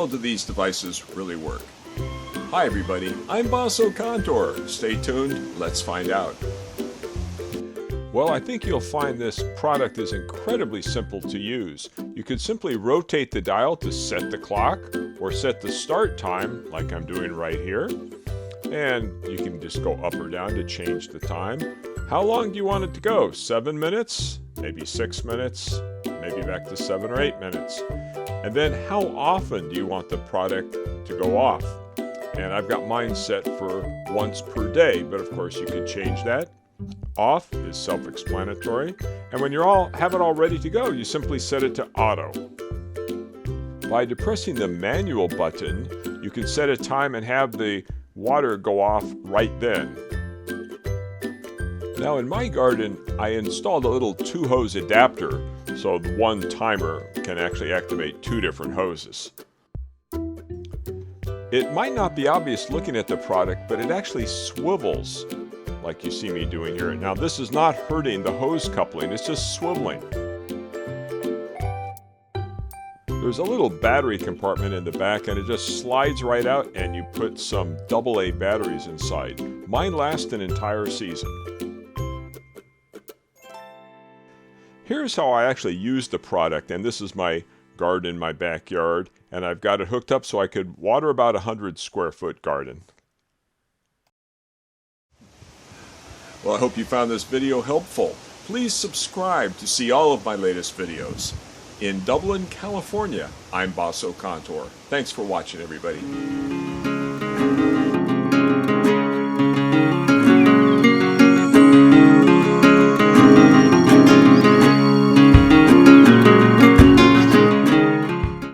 well do these devices really work? Hi everybody, I'm Basso Contour. Stay tuned, let's find out. Well, I think you'll find this product is incredibly simple to use. You could simply rotate the dial to set the clock or set the start time, like I'm doing right here. And you can just go up or down to change the time. How long do you want it to go? 7 minutes? Maybe 6 minutes? Maybe back to 7 or 8 minutes. And then how often do you want the product to go off? And I've got mine set for once per day, but of course you could change that. Off is self-explanatory, and when you have it all ready to go, you simply set it to auto. By depressing the manual button, you can set a time and have the water go off right then. Now in my garden, I installed a little 2-hose adapter, so the one timer can actually activate 2 different hoses. It might not be obvious looking at the product, but it actually swivels, like you see me doing here. Now this is not hurting the hose coupling, it's just swiveling. There's a little battery compartment in the back and it just slides right out and you put some AA batteries inside. Mine last an entire season. Here's how I actually use the product, and this is my garden in my backyard, and I've got it hooked up so I could water about 100 square foot garden. Well, I hope you found this video helpful. Please subscribe to see all of my latest videos. In Dublin, California, I'm Basso Contour. Thanks for watching, everybody.